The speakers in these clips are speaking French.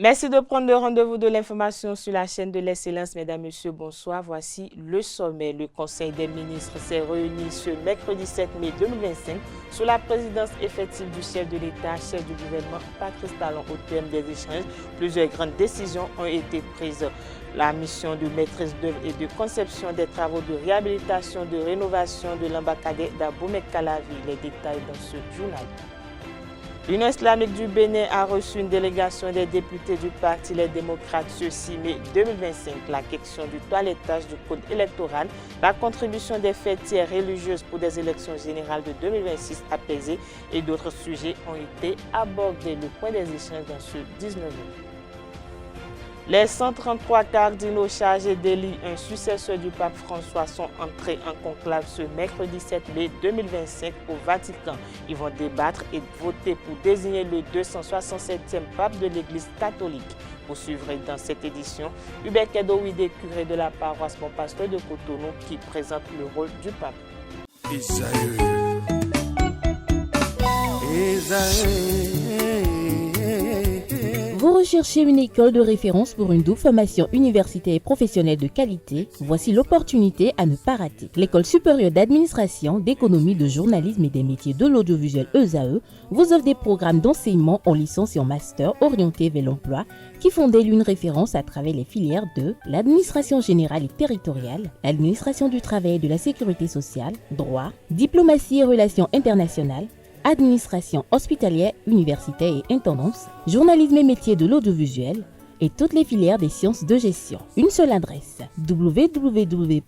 Merci de prendre le rendez-vous de l'information sur la chaîne de l'excellence. Mesdames, Messieurs, bonsoir. Voici le sommet. Le Conseil des ministres s'est réuni ce mercredi 7 mai 2025 sous la présidence effective du chef de l'État, chef du gouvernement Patrice Talon. Au terme des échanges, plusieurs grandes décisions ont été prises. La mission de maîtrise d'œuvre et de conception des travaux de réhabilitation, de rénovation de l'embarcadère d'Abomey-Calavi. Les détails dans ce journal. L'Union islamique du Bénin a reçu une délégation des députés du Parti Les Démocrates ce 6 mai 2025. La question du toilettage du code électoral, la contribution des fêtières religieuses pour des élections générales de 2026 apaisées et d'autres sujets ont été abordés. Le point des échanges dans ce 19e. Les 133 cardinaux chargés d'élire un successeur du pape François sont entrés en conclave ce mercredi 7 mai 2025 au Vatican. Ils vont débattre et voter pour désigner le 267e pape de l'Église catholique. Vous suivrez dans cette édition Hubert Kedowide, curé de la paroisse Bon Pasteur de Cotonou, qui présente le rôle du pape. Vous recherchez une école de référence pour une double formation universitaire et professionnelle de qualité? Voici l'opportunité à ne pas rater. L'École supérieure d'administration, d'économie, de journalisme et des métiers de l'audiovisuel ESAE vous offre des programmes d'enseignement en licence et en master orientés vers l'emploi qui font d'elle une référence à travers les filières de l'administration générale et territoriale, l'administration du travail et de la sécurité sociale, droit, diplomatie et relations internationales, administration hospitalière, universitaire et intendance, journalisme et métiers de l'audiovisuel et toutes les filières des sciences de gestion. Une seule adresse, www.esae.bj.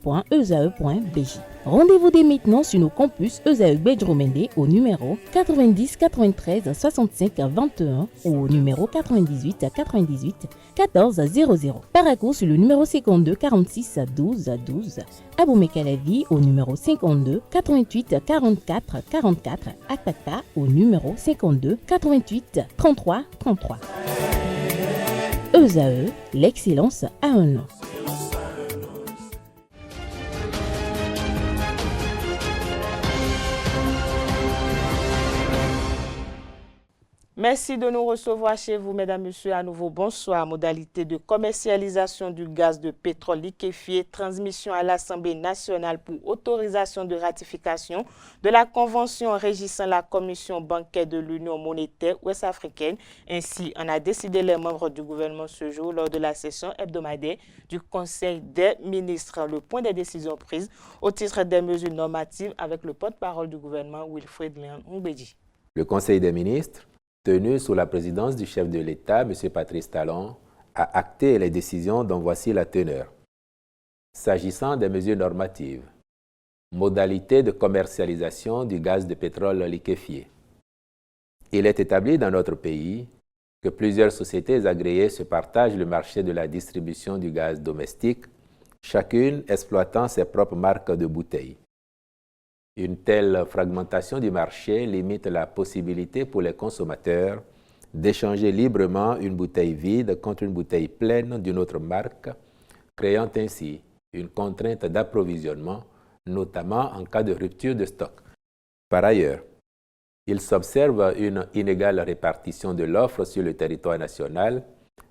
Rendez-vous dès maintenant sur nos campus ESAE Bedjromende au numéro 90 93 65 21 ou au numéro 98 98 14 00. Paracourt sur le numéro 52 46 12 12. Abomey-Calavi au numéro 52 88 44 44. Akpaka au numéro 52 88 33 33. ESAE, l'excellence a un nom. Merci de nous recevoir chez vous, mesdames, messieurs, à nouveau. Bonsoir. Modalité de commercialisation du gaz de pétrole liquéfié, transmission à l'Assemblée nationale pour autorisation de ratification de la convention régissant la commission bancaire de l'Union monétaire ouest-africaine. Ainsi, en a décidé les membres du gouvernement ce jour lors de la session hebdomadaire du Conseil des ministres. Le point des décisions prises au titre des mesures normatives avec le porte-parole du gouvernement, Wilfred Léon Ngbeji. Le Conseil des ministres, tenu sous la présidence du chef de l'État, M. Patrice Talon, a acté les décisions dont voici la teneur. S'agissant des mesures normatives, modalité de commercialisation du gaz de pétrole liquéfié. Il est établi dans notre pays que plusieurs sociétés agréées se partagent le marché de la distribution du gaz domestique, chacune exploitant ses propres marques de bouteilles. Une telle fragmentation du marché limite la possibilité pour les consommateurs d'échanger librement une bouteille vide contre une bouteille pleine d'une autre marque, créant ainsi une contrainte d'approvisionnement, notamment en cas de rupture de stock. Par ailleurs, il s'observe une inégale répartition de l'offre sur le territoire national,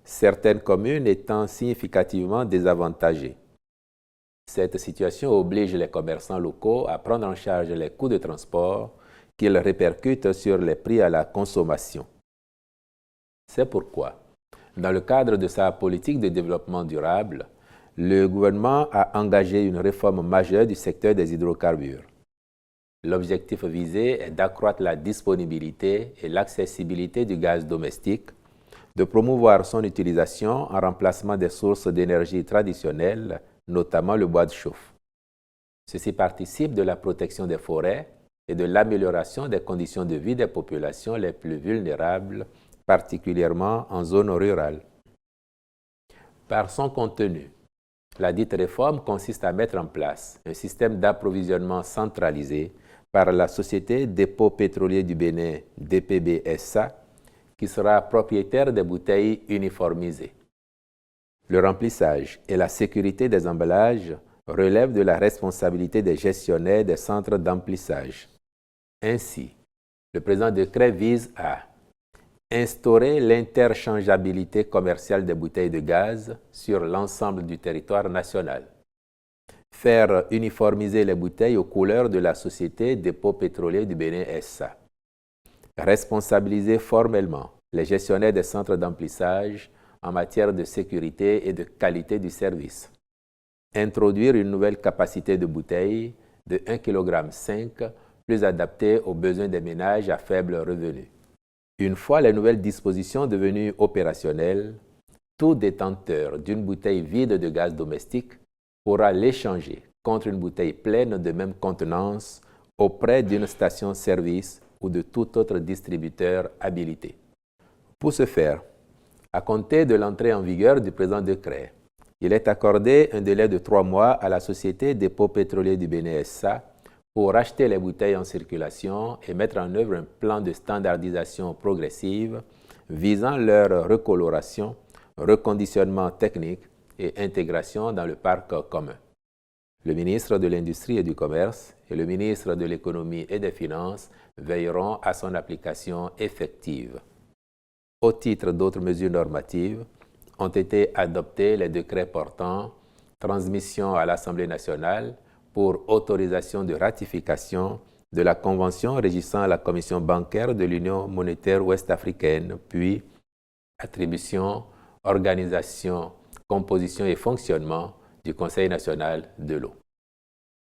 certaines communes étant significativement désavantagées. Cette situation oblige les commerçants locaux à prendre en charge les coûts de transport qu'ils répercutent sur les prix à la consommation. C'est pourquoi, dans le cadre de sa politique de développement durable, le gouvernement a engagé une réforme majeure du secteur des hydrocarbures. L'objectif visé est d'accroître la disponibilité et l'accessibilité du gaz domestique, de promouvoir son utilisation en remplacement des sources d'énergie traditionnelles, notamment le bois de chauffe. Ceci participe de la protection des forêts et de l'amélioration des conditions de vie des populations les plus vulnérables, particulièrement en zone rurale. Par son contenu, la dite réforme consiste à mettre en place un système d'approvisionnement centralisé par la Société Dépôt Pétrolier du Bénin, DPB-SA, qui sera propriétaire des bouteilles uniformisées. Le remplissage et la sécurité des emballages relèvent de la responsabilité des gestionnaires des centres d'emplissage. Ainsi, le présent décret vise à Instaurer l'interchangeabilité commerciale des bouteilles de gaz sur l'ensemble du territoire national. Faire uniformiser les bouteilles aux couleurs de la Société Dépôt Pétrolier du Bénin SA. Responsabiliser formellement les gestionnaires des centres d'emplissage en matière de sécurité et de qualité du service. Introduire une nouvelle capacité de bouteilles de 1,5 kg plus adaptée aux besoins des ménages à faible revenu. Une fois les nouvelles dispositions devenues opérationnelles, tout détenteur d'une bouteille vide de gaz domestique pourra l'échanger contre une bouteille pleine de même contenance auprès d'une station-service ou de tout autre distributeur habilité. Pour ce faire, à compter de l'entrée en vigueur du présent décret, il est accordé un délai de 3 mois à la Société Dépôt Pétrolier du Bénin SA pour acheter les bouteilles en circulation et mettre en œuvre un plan de standardisation progressive visant leur recoloration, reconditionnement technique et intégration dans le parc commun. Le ministre de l'Industrie et du Commerce et le ministre de l'Économie et des Finances veilleront à son application effective. Au titre d'autres mesures normatives, ont été adoptés les décrets portant transmission à l'Assemblée nationale pour autorisation de ratification de la Convention régissant la Commission bancaire de l'Union monétaire ouest-africaine, puis attribution, organisation, composition et fonctionnement du Conseil national de l'eau.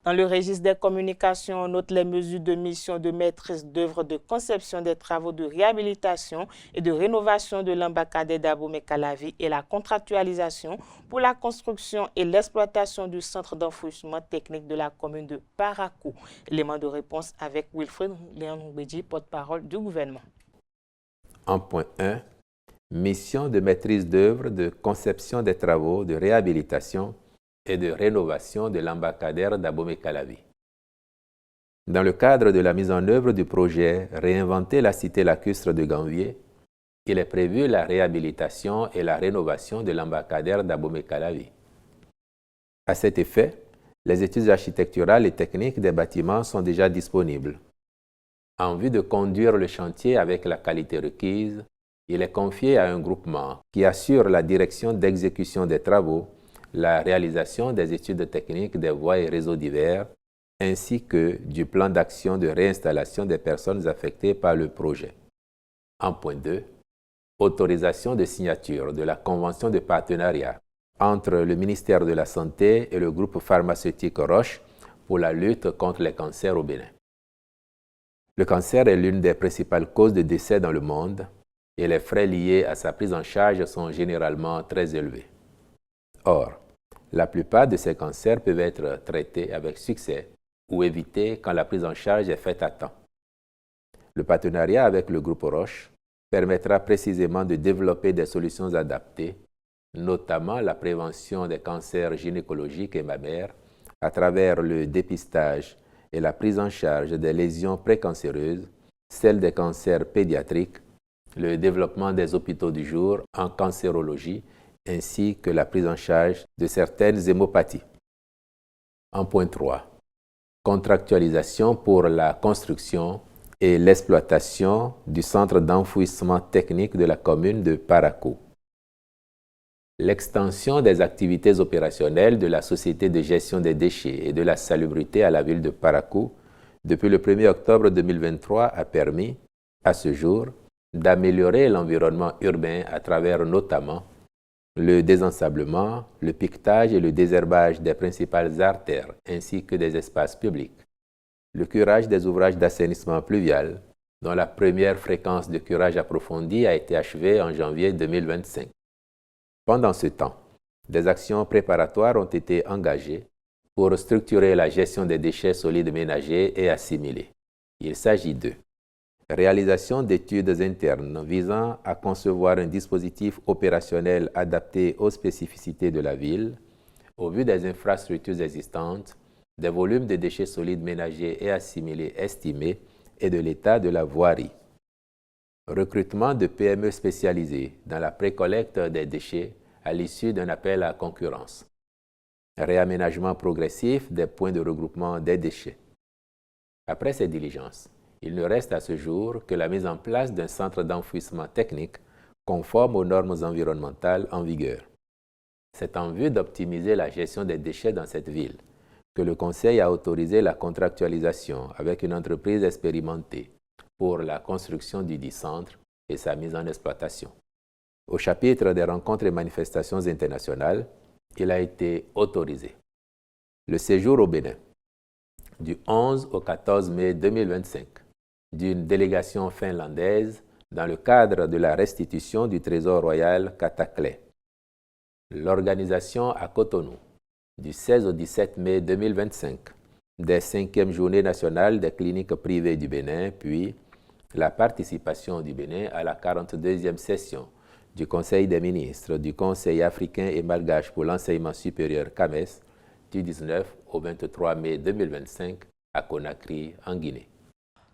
Dans le registre des communications, on note les mesures de mission de maîtrise d'œuvre de conception des travaux de réhabilitation et de rénovation de l'embarcadère d'Abomey-Calavi et la contractualisation pour la construction et l'exploitation du centre d'enfouissement technique de la commune de Parakou. Élément de réponse avec Wilfred Léon-Bédi, porte-parole du gouvernement. En point 1, mission de maîtrise d'œuvre de conception des travaux de réhabilitation et de rénovation de l'embarcadère d'Abomey-Calavi. Dans le cadre de la mise en œuvre du projet Réinventer la cité lacustre de Ganvier, il est prévu la réhabilitation et la rénovation de l'embarcadère d'Abomey-Calavi. À cet effet, les études architecturales et techniques des bâtiments sont déjà disponibles. En vue de conduire le chantier avec la qualité requise, il est confié à un groupement qui assure la direction d'exécution des travaux, la réalisation des études techniques des voies et réseaux divers, ainsi que du plan d'action de réinstallation des personnes affectées par le projet. En point 2, autorisation de signature de la convention de partenariat entre le ministère de la Santé et le groupe pharmaceutique Roche pour la lutte contre les cancers au Bénin. Le cancer est l'une des principales causes de décès dans le monde et les frais liés à sa prise en charge sont généralement très élevés. Or, la plupart de ces cancers peuvent être traités avec succès ou évités quand la prise en charge est faite à temps. Le partenariat avec le groupe Roche permettra précisément de développer des solutions adaptées, notamment la prévention des cancers gynécologiques et mammaires à travers le dépistage et la prise en charge des lésions précancéreuses, celle des cancers pédiatriques, le développement des hôpitaux du jour en cancérologie, ainsi que la prise en charge de certaines hémopathies. En point 3, contractualisation pour la construction et l'exploitation du centre d'enfouissement technique de la commune de Parakou. L'extension des activités opérationnelles de la Société de gestion des déchets et de la salubrité à la ville de Parakou depuis le 1er octobre 2023 a permis, à ce jour, d'améliorer l'environnement urbain à travers notamment le désensablement, le piquetage et le désherbage des principales artères ainsi que des espaces publics, le curage des ouvrages d'assainissement pluvial, dont la première fréquence de curage approfondi a été achevée en janvier 2025. Pendant ce temps, des actions préparatoires ont été engagées pour structurer la gestion des déchets solides ménagers et assimilés. Il s'agit de réalisation d'études internes visant à concevoir un dispositif opérationnel adapté aux spécificités de la ville, au vu des infrastructures existantes, des volumes de déchets solides ménagers et assimilés estimés et de l'état de la voirie. Recrutement de PME spécialisées dans la précollecte des déchets à l'issue d'un appel à concurrence. Réaménagement progressif des points de regroupement des déchets. Après ces diligences, Il ne reste à ce jour que la mise en place d'un centre d'enfouissement technique conforme aux normes environnementales en vigueur. C'est en vue d'optimiser la gestion des déchets dans cette ville que le Conseil a autorisé la contractualisation avec une entreprise expérimentée pour la construction du dit centre et sa mise en exploitation. Au chapitre des rencontres et manifestations internationales, il a été autorisé le séjour au Bénin du 11 au 14 mai 2025 d'une délégation finlandaise dans le cadre de la restitution du trésor royal Katakle. L'organisation à Cotonou du 16 au 17 mai 2025 des 5e journées nationales des cliniques privées du Bénin, puis la participation du Bénin à la 42e session du Conseil des ministres du Conseil africain et malgache pour l'enseignement supérieur CAMES du 19 au 23 mai 2025 à Conakry, en Guinée.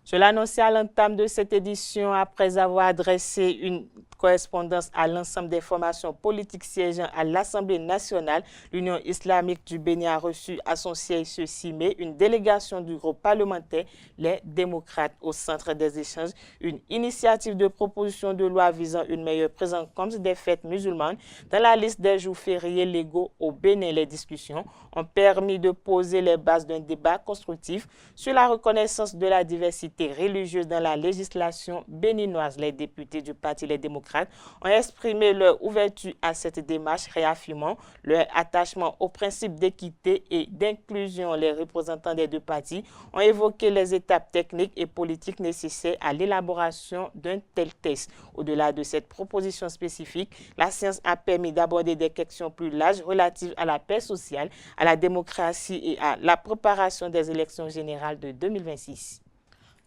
Je l'annonçais à l'entame de cette édition après avoir adressé une correspondance à l'ensemble des formations politiques siégeant à l'Assemblée nationale. L'Union islamique du Bénin a reçu à son siège ce 6 mai une délégation du groupe parlementaire Les Démocrates au centre des échanges, une initiative de proposition de loi visant une meilleure prise en compte des fêtes musulmanes dans la liste des jours fériés légaux au Bénin. Les discussions ont permis de poser les bases d'un débat constructif sur la reconnaissance de la diversité religieuse dans la législation béninoise. Les députés du Parti Les Démocrates ont exprimé leur ouverture à cette démarche, réaffirmant leur attachement au principe d'équité et d'inclusion. Les représentants des deux partis ont évoqué les étapes techniques et politiques nécessaires à l'élaboration d'un tel texte. Au-delà de cette proposition spécifique, la séance a permis d'aborder des questions plus larges relatives à la paix sociale, à la démocratie et à la préparation des élections générales de 2026.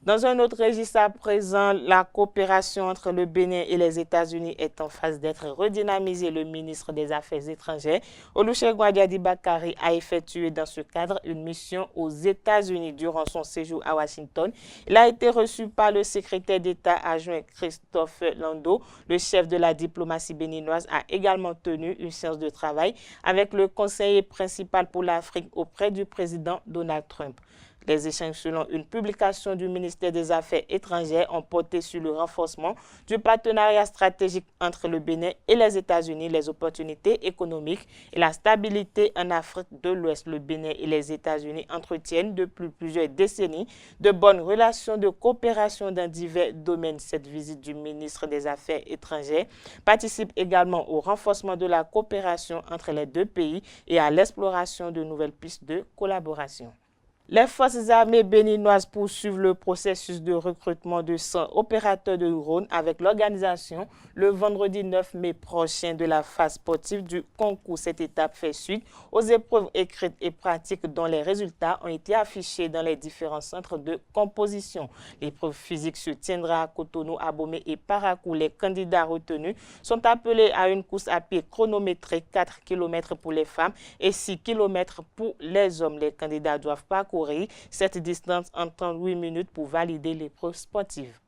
Dans un autre registre à présent, la coopération entre le Bénin et les États-Unis est en phase d'être redynamisée. Le ministre des Affaires étrangères, Olusegun Adiadi Bakari, a effectué dans ce cadre une mission aux États-Unis. Durant son séjour à Washington, il a été reçu par le secrétaire d'État adjoint Christophe Lando. Le chef de la diplomatie béninoise a également tenu une séance de travail avec le conseiller principal pour l'Afrique auprès du président Donald Trump. Les échanges, selon une publication du ministère des Affaires étrangères, ont porté sur le renforcement du partenariat stratégique entre le Bénin et les États-Unis, les opportunités économiques et la stabilité en Afrique de l'Ouest. Le Bénin et les États-Unis entretiennent depuis plusieurs décennies de bonnes relations de coopération dans divers domaines. Cette visite du ministre des Affaires étrangères participe également au renforcement de la coopération entre les deux pays et à l'exploration de nouvelles pistes de collaboration. Les forces armées béninoises poursuivent le processus de recrutement de 100 opérateurs de drones avec l'organisation le vendredi 9 mai prochain de la phase sportive du concours. Cette étape fait suite aux épreuves écrites et pratiques dont les résultats ont été affichés dans les différents centres de composition. L'épreuve physique se tiendra à Cotonou, Abomey et Parakou. Les candidats retenus sont appelés à une course à pied chronométrée, 4 km pour les femmes et 6 km pour les hommes. Les candidats doivent parcourir cette distance en 38 minutes pour valider l'épreuve sportive.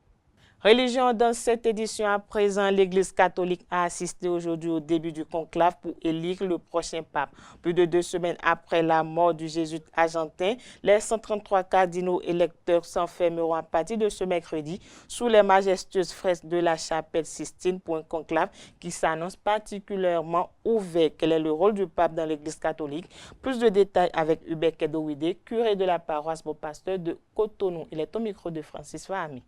Religion dans cette édition à présent, l'Église catholique a assisté aujourd'hui au début du conclave pour élire le prochain pape. Plus de 2 semaines après la mort du jésuite argentin, les 133 cardinaux électeurs s'enfermeront à partir de ce mercredi sous les majestueuses fresques de la chapelle Sistine pour un conclave qui s'annonce particulièrement ouvert. Quel est le rôle du pape dans l'Église catholique? Plus de détails avec Hubert Kedowide, curé de la paroisse Bon Pasteur de Cotonou. Il est au micro de Francis Fahami.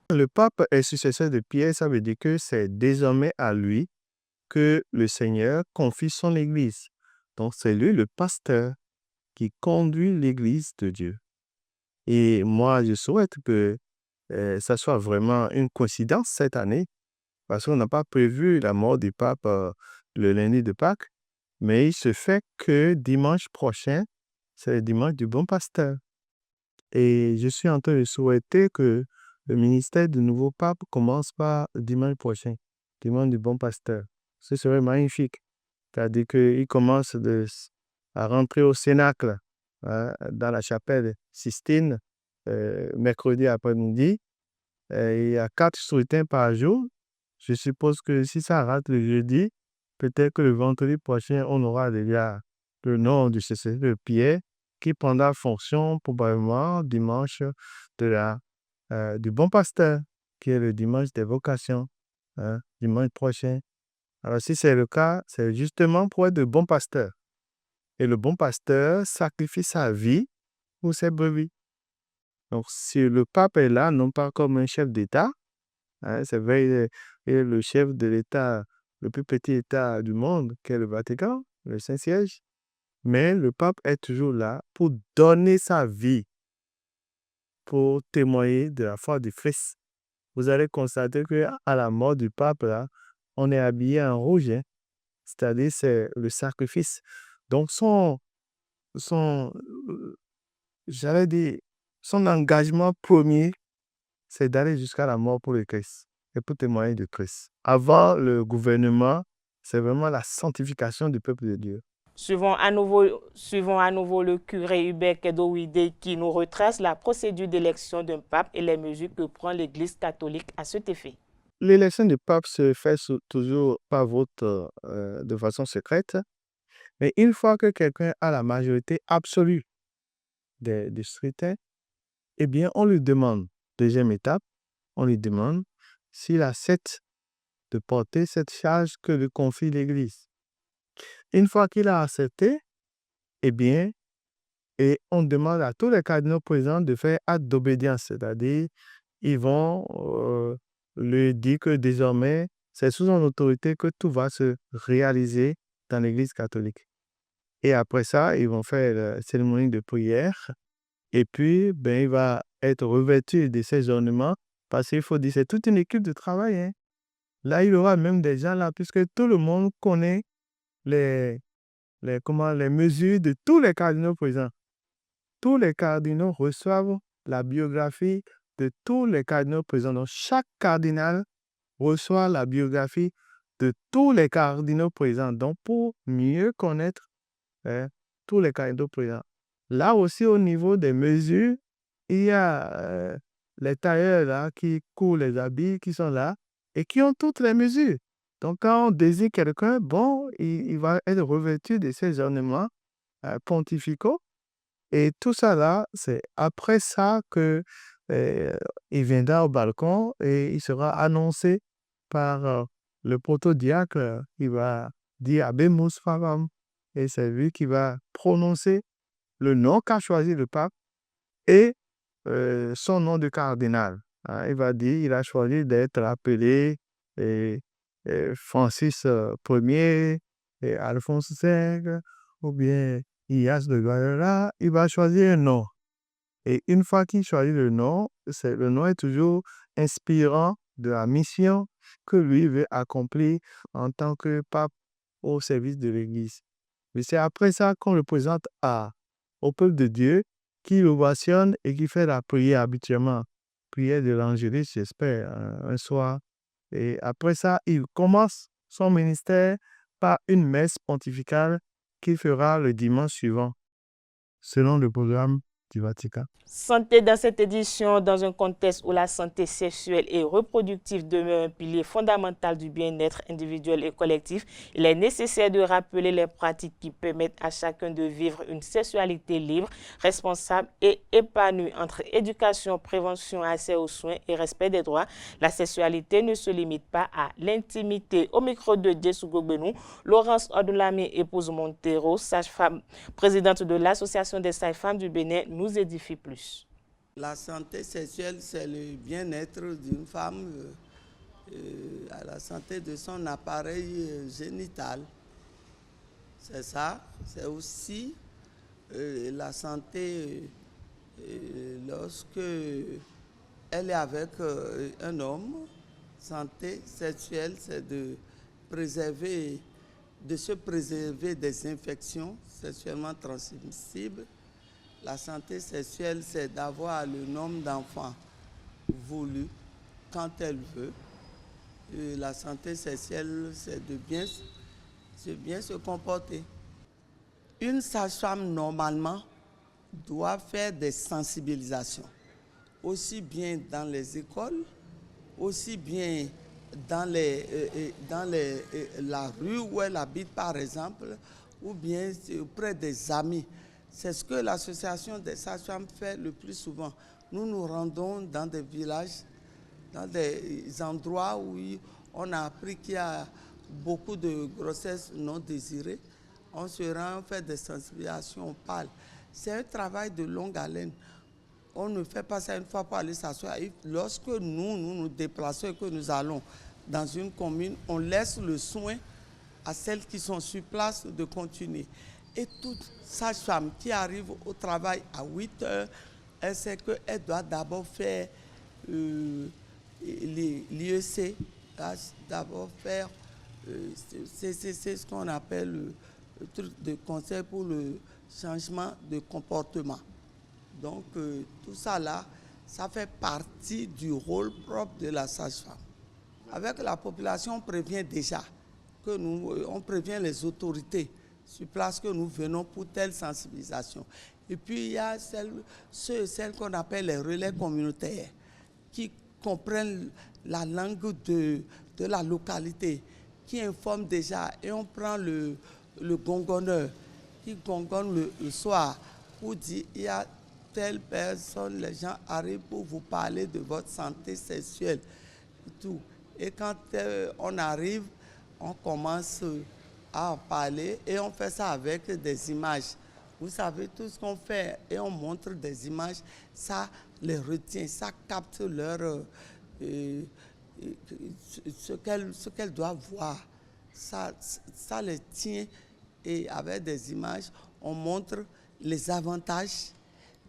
Le pape est successeur de Pierre, ça veut dire que c'est désormais à lui que le Seigneur confie son Église. Donc c'est lui le pasteur qui conduit l'Église de Dieu. Et moi, je souhaite que ça soit vraiment une coïncidence cette année, parce qu'on n'a pas prévu la mort du pape le lundi de Pâques, mais il se fait que dimanche prochain, c'est le dimanche du bon pasteur. Et je suis en train de souhaiter que le ministère du nouveau pape commence par dimanche prochain, dimanche du bon pasteur. Ce serait magnifique. C'est-à-dire qu'il commence à rentrer au cénacle, dans la chapelle Sistine, mercredi après-midi. Il y a 4 scrutins par jour. Je suppose que si ça rate le jeudi, peut-être que le vendredi prochain, on aura déjà le nom du successeur de Pierre qui prendra fonction probablement dimanche de la du bon pasteur, qui est le dimanche des vocations, hein, dimanche prochain. Alors, si c'est le cas, c'est justement pour être de bon pasteur. Et le bon pasteur sacrifie sa vie pour ses brebis. Donc, si le pape est là, non pas comme un chef d'État, hein, c'est vrai, il est le chef de l'État, le plus petit État du monde, qu'est le Vatican, le Saint-Siège, mais le pape est toujours là pour donner sa vie, pour témoigner de la foi du Christ. Vous allez constater qu'à la mort du pape, là, on est habillé en rouge, hein, c'est-à-dire c'est le sacrifice. Donc, j'allais dire, son engagement premier, c'est d'aller jusqu'à la mort pour le Christ et pour témoigner de Christ. Avant le gouvernement, c'est vraiment la sanctification du peuple de Dieu. Suivons à nouveau le curé Hubert Kedowide qui nous retrace la procédure d'élection d'un pape et les mesures que prend l'Église catholique à cet effet. L'élection du pape se fait toujours par vote de façon secrète, mais une fois que quelqu'un a la majorité absolue des scrutins, eh bien, on lui demande, deuxième étape, on lui demande s'il accepte de porter cette charge que lui confie l'Église. Une fois qu'il a accepté, eh bien, et on demande à tous les cardinaux présents de faire acte d'obédience, c'est-à-dire ils vont lui dire que désormais, c'est sous son autorité que tout va se réaliser dans l'Église catholique. Et après ça, ils vont faire la cérémonie de prière. Et puis, il va être revêtu de ses ornements parce qu'il faut dire, c'est toute une équipe de travail, hein. Là, il y aura même des gens là, puisque tout le monde connaît les mesures de tous les cardinaux présents. Tous les cardinaux reçoivent la biographie de tous les cardinaux présents. Donc, chaque cardinal reçoit la biographie de tous les cardinaux présents. Donc, pour mieux connaître tous les cardinaux présents. Là aussi, au niveau des mesures, il y a les tailleurs là, qui courent les habits, qui sont là et qui ont toutes les mesures. Donc, quand on désigne quelqu'un, il va être revêtu de ces ornements pontificaux. Et tout ça là, c'est après ça que il viendra au balcon et il sera annoncé par le protodiacre. Il va dire Habemus Papam et c'est lui qui va prononcer le nom qu'a choisi le pape et son nom de cardinal. Hein, il va dire il a choisi d'être appelé Francis Ier et Alphonse V ou bien Ias de Loyola. Il va choisir un nom. Et une fois qu'il choisit le nom est toujours inspirant de la mission que lui veut accomplir en tant que pape au service de l'Église. Mais c'est après ça qu'on le présente au peuple de Dieu qui l'ovationne et qui fait la prière habituellement. Prière de l'Angélus, j'espère, un soir. Et après ça, il commence son ministère par une messe pontificale qu'il fera le dimanche suivant, selon le programme du Vatican. Santé dans cette édition, dans un contexte où la santé sexuelle et reproductive demeure un pilier fondamental du bien-être individuel et collectif, il est nécessaire de rappeler les pratiques qui permettent à chacun de vivre une sexualité libre, responsable et épanouie. Entre éducation, prévention, accès aux soins et respect des droits, la sexualité ne se limite pas à l'intimité. Au micro de Djessou Gogbenou, Laurence Odulami, épouse Montero, sage-femme, présidente de l'Association des sages-femmes du Bénin, nous édifie plus. La santé sexuelle, c'est le bien-être d'une femme à la santé de son appareil génital. C'est ça. C'est aussi la santé lorsque elle est avec un homme. Santé sexuelle, c'est de se préserver des infections sexuellement transmissibles. La santé sexuelle, c'est d'avoir le nombre d'enfants voulu quand elle veut. Et la santé sexuelle, c'est de bien se comporter. Une sage-femme, normalement, doit faire des sensibilisations, aussi bien dans les écoles, aussi bien dans la rue où elle habite, par exemple, ou bien auprès des amis. C'est ce que l'association des sages-femmes fait le plus souvent. nous nous rendons dans des villages, dans des endroits où on a appris qu'il y a beaucoup de grossesses non désirées. On se rend, on fait des sensibilisations, on parle. C'est un travail de longue haleine. On ne fait pas ça une fois pour aller s'asseoir. Lorsque nous nous déplaçons et que nous allons dans une commune, on laisse le soin à celles qui sont sur place de continuer. Et toute sage-femme qui arrive au travail à 8 heures, elle sait qu'elle doit d'abord faire l'IEC, d'abord faire, c'est ce qu'on appelle le truc de conseil pour le changement de comportement. Donc tout ça là, ça fait partie du rôle propre de la sage-femme. Avec la population, on prévient déjà, on prévient les autorités sur place que nous venons pour telle sensibilisation. Et puis il y a ceux et celles qu'on appelle les relais communautaires qui comprennent la langue de la localité, qui informent déjà, et on prend le gongonneur qui gongonne le soir pour dire il y a telle personne, les gens arrivent pour vous parler de votre santé sexuelle et tout. Et quand on arrive, on commence à en parler et on fait ça avec des images. Vous savez, tout ce qu'on fait et on montre des images, ça les retient, ça capte leur ce qu'elles doivent voir. Ça les tient et avec des images, on montre les avantages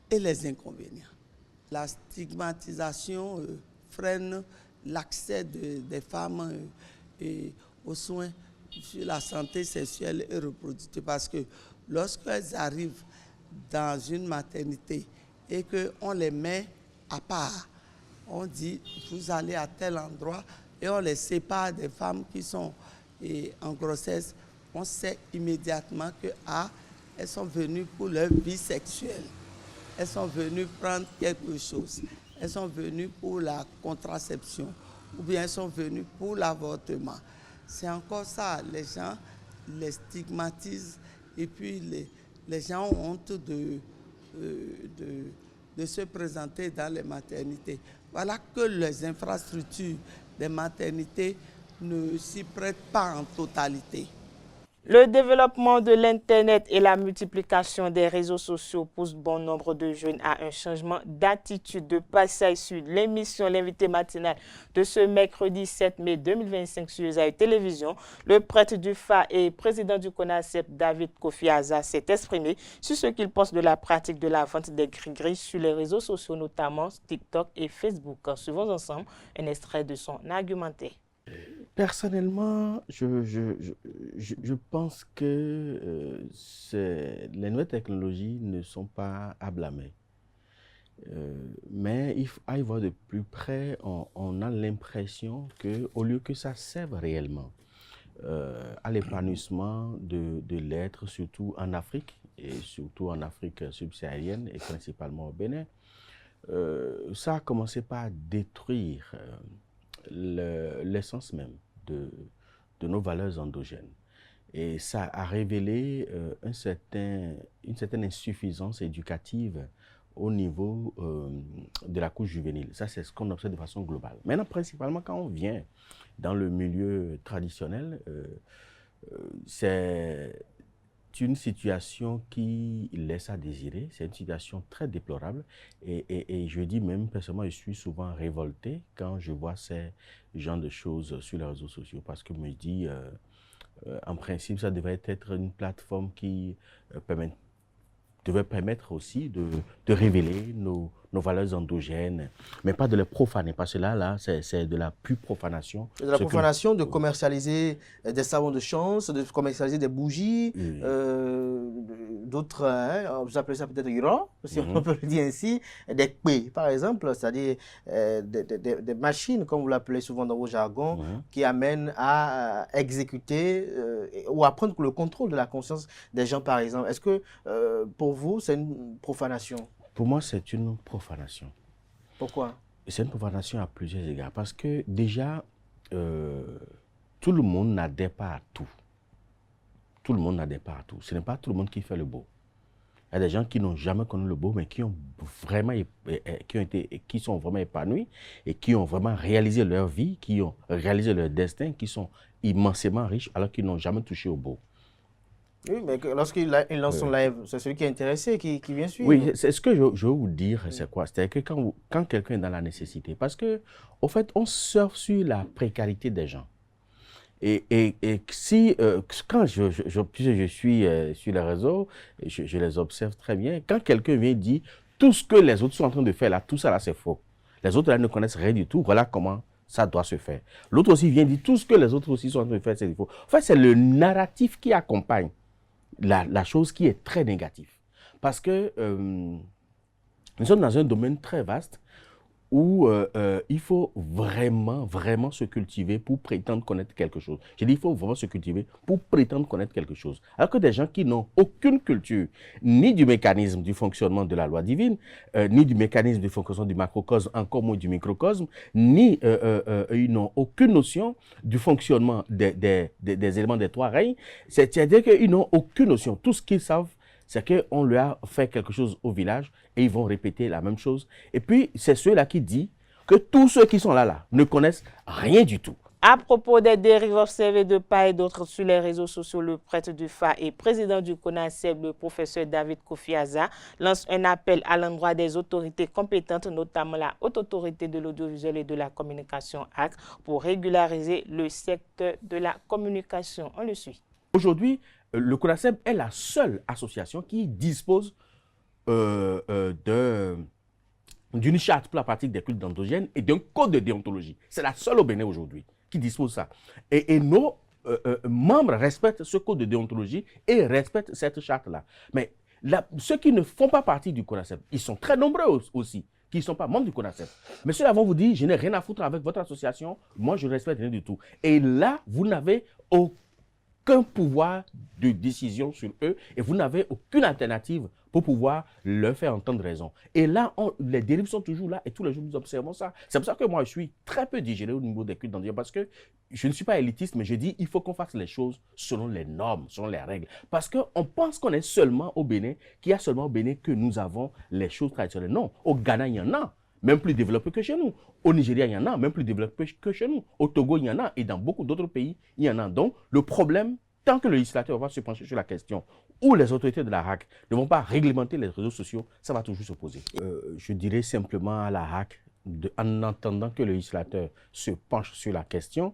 et les inconvénients. La stigmatisation freine l'accès des femmes aux soins sur la santé sexuelle et reproductive parce que lorsqu'elles arrivent dans une maternité et qu'on les met à part, on dit vous allez à tel endroit et on les sépare des femmes qui sont en grossesse, on sait immédiatement que elles sont venues pour leur vie sexuelle, elles sont venues prendre quelque chose, elles sont venues pour la contraception ou bien elles sont venues pour l'avortement. C'est encore ça, les gens les stigmatisent et puis les gens ont honte de se présenter dans les maternités. Voilà que les infrastructures des maternités ne s'y prêtent pas en totalité. Le développement de l'Internet et la multiplication des réseaux sociaux poussent bon nombre de jeunes à un changement d'attitude. De passage sur l'émission L'invité matinal de ce mercredi 7 mai 2025 sur USAID Télévision, le prêtre du FA et président du CONACEP, David Kofi Aza, s'est exprimé sur ce qu'il pense de la pratique de la vente des gris-gris sur les réseaux sociaux, notamment TikTok et Facebook. Suivons ensemble un extrait de son argumentaire. Personnellement, je pense que les nouvelles technologies ne sont pas à blâmer. Mais à y voir de plus près, on a l'impression qu'au lieu que ça serve réellement à l'épanouissement de l'être, surtout en Afrique, et surtout en Afrique subsaharienne et principalement au Bénin, ça a commencé par détruire l'essence même de nos valeurs endogènes. Et ça a révélé une certaine insuffisance éducative au niveau de la couche juvénile. Ça, c'est ce qu'on observe de façon globale. Maintenant, principalement, quand on vient dans le milieu traditionnel, c'est une situation qui laisse à désirer, c'est une situation très déplorable et je dis même, personnellement, je suis souvent révolté quand je vois ces genres de choses sur les réseaux sociaux parce que je me dis, en principe, ça devrait être une plateforme qui devait permettre aussi de révéler nos valeurs endogènes, mais pas de les profaner, parce que là c'est de la pure profanation. De la profanation, de commercialiser des savons de chance, de commercialiser des bougies, Oui. D'autres, vous appelez ça peut-être Iran, si on peut le dire ainsi, des kpé, par exemple, c'est-à-dire des machines, comme vous l'appelez souvent dans vos jargons, qui amènent à exécuter ou à prendre le contrôle de la conscience des gens, par exemple. Est-ce que pour vous, c'est une profanation? Pour moi, c'est une profanation. Pourquoi? C'est une profanation à plusieurs égards. Parce que déjà, tout le monde n'adhère pas à tout. Tout le monde n'adhère pas à tout. Ce n'est pas tout le monde qui fait le beau. Il y a des gens qui n'ont jamais connu le beau, mais qui sont vraiment épanouis et qui ont vraiment réalisé leur vie, qui ont réalisé leur destin, qui sont immensément riches alors qu'ils n'ont jamais touché au beau. Oui, mais lorsqu'il lance son live, c'est celui qui est intéressé qui vient suivre. Oui, c'est ce que je veux vous dire, c'est quoi? C'est-à-dire que quand quelqu'un est dans la nécessité, parce que, au fait, on surfe sur la précarité des gens. Et si, quand je suis sur les réseaux, je les observe très bien, quand quelqu'un vient dire tout ce que les autres sont en train de faire là, tout ça là, c'est faux. Les autres là ne connaissent rien du tout, voilà comment ça doit se faire. L'autre aussi vient dire tout ce que les autres aussi sont en train de faire, c'est faux. En fait, c'est le narratif qui accompagne la chose qui est très négative. Parce que nous sommes dans un domaine très vaste où il faut vraiment se cultiver pour prétendre connaître quelque chose. J'ai dit, il faut vraiment se cultiver pour prétendre connaître quelque chose. Alors que des gens qui n'ont aucune culture, ni du mécanisme du fonctionnement de la loi divine, ni du mécanisme du fonctionnement du macrocosme, encore moins du microcosme, ni ils n'ont aucune notion du fonctionnement des éléments des trois règnes, c'est-à-dire qu'ils n'ont aucune notion. Tout ce qu'ils savent, c'est qu'on lui a fait quelque chose au village et ils vont répéter la même chose. Et puis, c'est ceux-là qui disent que tous ceux qui sont là ne connaissent rien du tout. À propos des dérives observées de part et d'autre sur les réseaux sociaux, le prêtre du FA et président du CONACEB, le professeur David Kofi Aza, lance un appel à l'endroit des autorités compétentes, notamment la Haute Autorité de l'Audiovisuel et de la Communication HAC, pour régulariser le secteur de la communication. On le suit. Aujourd'hui, le CONACEB est la seule association qui dispose d'une charte pour la pratique des cultes endogènes et d'un code de déontologie. C'est la seule au Bénin aujourd'hui qui dispose de ça. Et nos membres respectent ce code de déontologie et respectent cette charte-là. Mais ceux qui ne font pas partie du CONACEB, ils sont très nombreux aussi, qui ne sont pas membres du CONACEB. Mais ceux-là vont vous dire, je n'ai rien à foutre avec votre association, moi je ne respecte rien du tout. Et là, vous n'avez aucun pouvoir de décision sur eux et vous n'avez aucune alternative pour pouvoir leur faire entendre raison. Et là, les dérives sont toujours là et tous les jours nous observons ça. C'est pour ça que moi je suis très peu digéré au niveau des cultes endogènes parce que je ne suis pas élitiste, mais je dis il faut qu'on fasse les choses selon les normes, selon les règles. Parce qu'on pense qu'on est seulement au Bénin, qu'il y a seulement au Bénin que nous avons les choses traditionnelles. Non, au Ghana il y en a, même plus développé que chez nous. Au Nigeria, il y en a, même plus développé que chez nous. Au Togo, il y en a, et dans beaucoup d'autres pays, il y en a. Donc, le problème, tant que le législateur va se pencher sur la question, ou les autorités de la HAC ne vont pas réglementer les réseaux sociaux, ça va toujours se poser. Je dirais simplement à la HAC, en attendant que le législateur se penche sur la question,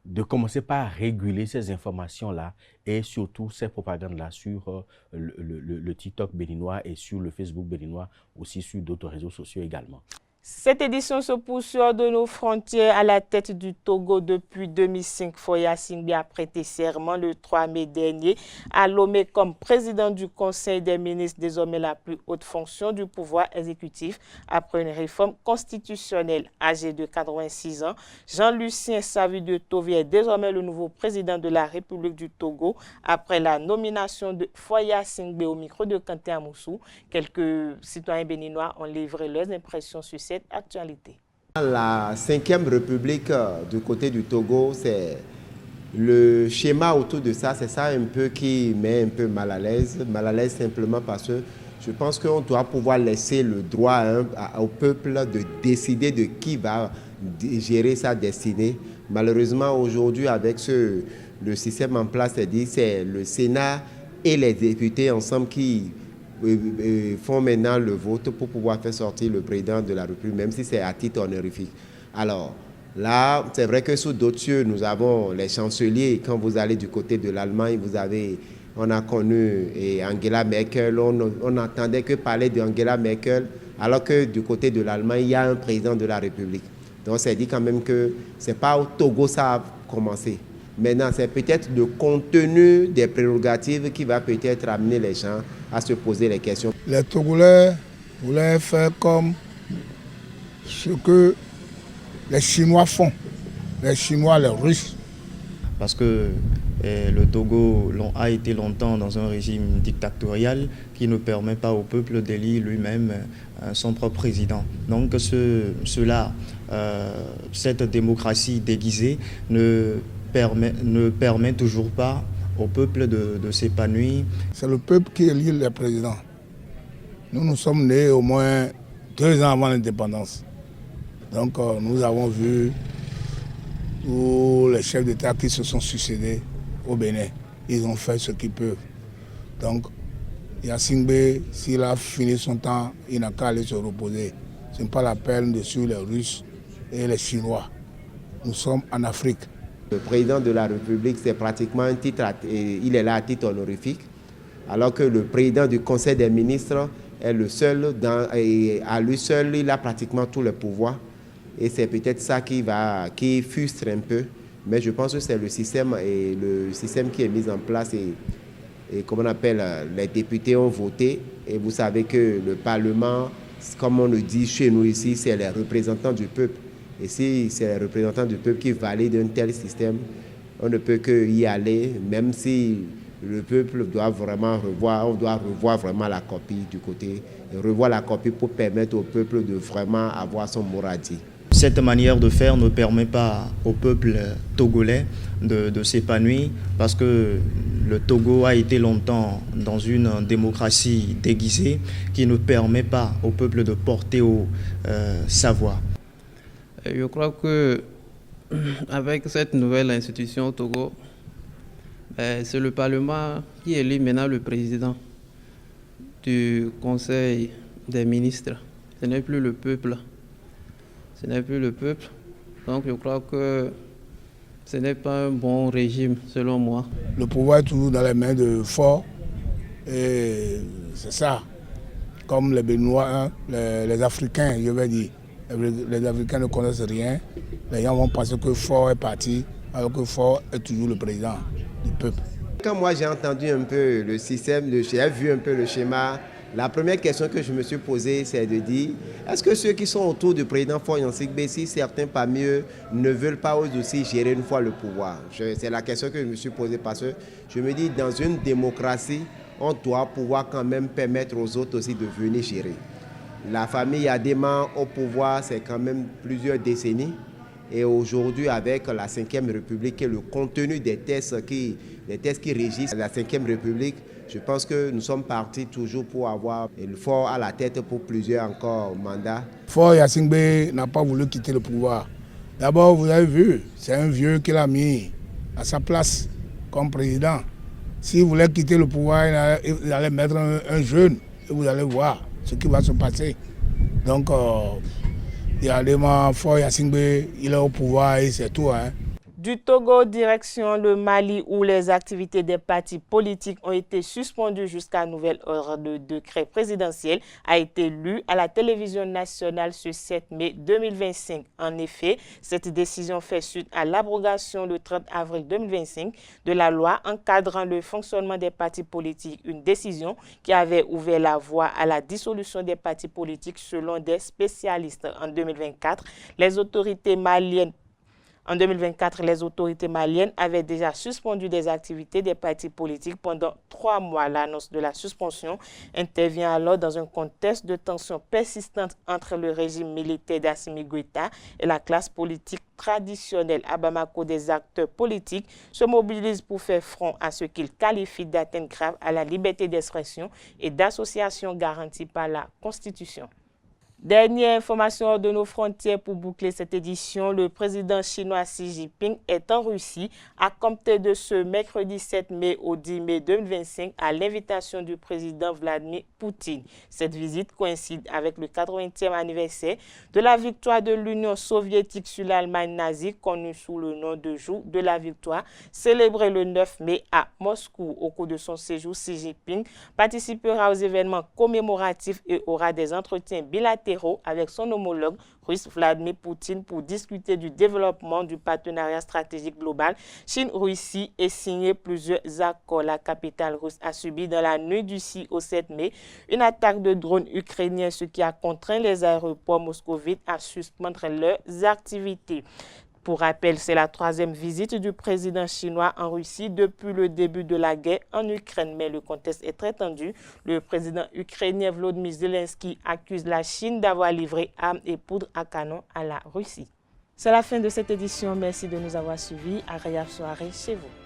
de commencer par réguler ces informations-là et surtout ces propagandes-là sur le TikTok béninois et sur le Facebook béninois, aussi sur d'autres réseaux sociaux également. Cette édition se poursuit hors de nos frontières à la tête du Togo depuis 2005. Foya Singbe a prêté serment le 3 mai dernier à Lomé comme président du Conseil des ministres, désormais la plus haute fonction du pouvoir exécutif après une réforme constitutionnelle. Âgé de 86 ans, Jean-Lucien Savidieu Tovi est désormais le nouveau président de la République du Togo après la nomination de Foya Singbe au micro de Kanté Amoussou. Quelques citoyens béninois ont livré leurs impressions sur cette actualité. La 5e République du côté du Togo, c'est le schéma autour de ça, c'est ça un peu qui met un peu mal à l'aise simplement parce que je pense qu'on doit pouvoir laisser le droit au peuple de décider de qui va gérer sa destinée. Malheureusement, aujourd'hui, avec le système en place, c'est le Sénat et les députés ensemble qui font maintenant le vote pour pouvoir faire sortir le président de la République, même si c'est à titre honorifique. Alors là, c'est vrai que sous d'autres cieux, nous avons les chanceliers. Quand vous allez du côté de l'Allemagne, on a connu Angela Merkel, on n'entendait que parler d'Angela Merkel, alors que du côté de l'Allemagne, il y a un président de la République. Donc c'est dit quand même que ce n'est pas au Togo ça a commencé. Maintenant, c'est peut-être le contenu des prérogatives qui va peut-être amener les gens à se poser les questions. Les Togolais voulaient faire comme ce que les Chinois font, les Chinois, les Russes. Parce que le Togo a été longtemps dans un régime dictatorial qui ne permet pas au peuple d'élire lui-même son propre président. Donc cette démocratie déguisée ne permet toujours pas au peuple de s'épanouir. C'est le peuple qui élit les présidents. Nous sommes nés au moins 2 ans avant l'indépendance. Donc nous avons vu tous les chefs d'État qui se sont succédés au Bénin. Ils ont fait ce qu'ils peuvent. Donc Yassingbe, s'il a fini son temps, il n'a qu'à aller se reposer. Ce n'est pas la peine de suivre les Russes et les Chinois. Nous sommes en Afrique. Le président de la République, c'est pratiquement un titre, il est là à titre honorifique, alors que le président du Conseil des ministres est le seul, et à lui seul, il a pratiquement tous les pouvoirs. Et c'est peut-être ça qui frustre un peu. Mais je pense que c'est le système qui est mis en place et comme on appelle, les députés ont voté. Et vous savez que le Parlement, comme on le dit chez nous ici, c'est les représentants du peuple. Et si c'est les représentants du peuple qui valident un tel système, on ne peut qu'y aller, même si le peuple doit vraiment revoir vraiment la copie du côté, et revoir la copie pour permettre au peuple de vraiment avoir son mot à dire. Cette manière de faire ne permet pas au peuple togolais de s'épanouir parce que le Togo a été longtemps dans une démocratie déguisée qui ne permet pas au peuple de porter haut sa voix. Je crois que avec cette nouvelle institution au Togo, c'est le Parlement qui élit maintenant le président du Conseil des ministres. Ce n'est plus le peuple. Ce n'est plus le peuple. Donc je crois que ce n'est pas un bon régime, selon moi. Le pouvoir est toujours dans les mains de forts. Et c'est ça. Comme les Béninois, hein, les Africains, je vais dire. Les Africains ne connaissent rien. Les gens vont penser que Fort est parti, alors que Fort est toujours le président du peuple. Quand moi j'ai entendu un peu le système, j'ai vu un peu le schéma, la première question que je me suis posée, c'est de dire, est-ce que ceux qui sont autour du président Faure Gnassingbe, si certains parmi eux ne veulent pas eux aussi gérer une fois le pouvoir? C'est la question que je me suis posée parce que je me dis, dans une démocratie, on doit pouvoir quand même permettre aux autres aussi de venir gérer. La famille Adéma au pouvoir, c'est quand même plusieurs décennies. Et aujourd'hui, avec la Ve République et le contenu des textes qui régissent la Ve République, je pense que nous sommes partis toujours pour avoir le Fort à la tête pour plusieurs encore mandats. Faure Gnassingbe n'a pas voulu quitter le pouvoir. D'abord, vous avez vu, c'est un vieux qu'il a mis à sa place comme président. S'il voulait quitter le pouvoir, il allait mettre un jeune et vous allez voir ce qui va se passer. Donc, il y a des Faure Gnassingbe, il est au pouvoir et c'est tout. Hein. Du Togo, direction le Mali, où les activités des partis politiques ont été suspendues jusqu'à nouvel ordre. Le décret présidentiel a été lu à la télévision nationale ce 7 mai 2025. En effet, cette décision fait suite à l'abrogation le 30 avril 2025 de la loi encadrant le fonctionnement des partis politiques. Une décision qui avait ouvert la voie à la dissolution des partis politiques selon des spécialistes. En 2024, les autorités maliennes avaient déjà suspendu des activités des partis politiques pendant 3 mois. L'annonce de la suspension intervient alors dans un contexte de tensions persistantes entre le régime militaire d'Assimi Goïta et la classe politique traditionnelle. À Bamako, des acteurs politiques se mobilisent pour faire front à ce qu'ils qualifient d'atteinte grave à la liberté d'expression et d'association garantie par la Constitution. Dernière information hors de nos frontières pour boucler cette édition, le président chinois Xi Jinping est en Russie à compter de ce mercredi 7 mai au 10 mai 2025 à l'invitation du président Vladimir Poutine. Cette visite coïncide avec le 80e anniversaire de la victoire de l'Union soviétique sur l'Allemagne nazie, connue sous le nom de jour de la victoire, célébré le 9 mai à Moscou. Au cours de son séjour, Xi Jinping participera aux événements commémoratifs et aura des entretiens bilatéraux avec son homologue russe Vladimir Poutine pour discuter du développement du partenariat stratégique global Chine-Russie et signer plusieurs accords. La capitale russe a subi dans la nuit du 6 au 7 mai une attaque de drones ukrainiens, ce qui a contraint les aéroports moscovites à suspendre leurs activités. Pour rappel, c'est la 3e visite du président chinois en Russie depuis le début de la guerre en Ukraine. Mais le contexte est très tendu. Le président ukrainien Volodymyr Zelensky accuse la Chine d'avoir livré armes et poudre à canon à la Russie. C'est la fin de cette édition. Merci de nous avoir suivis. Agréable soirée chez vous.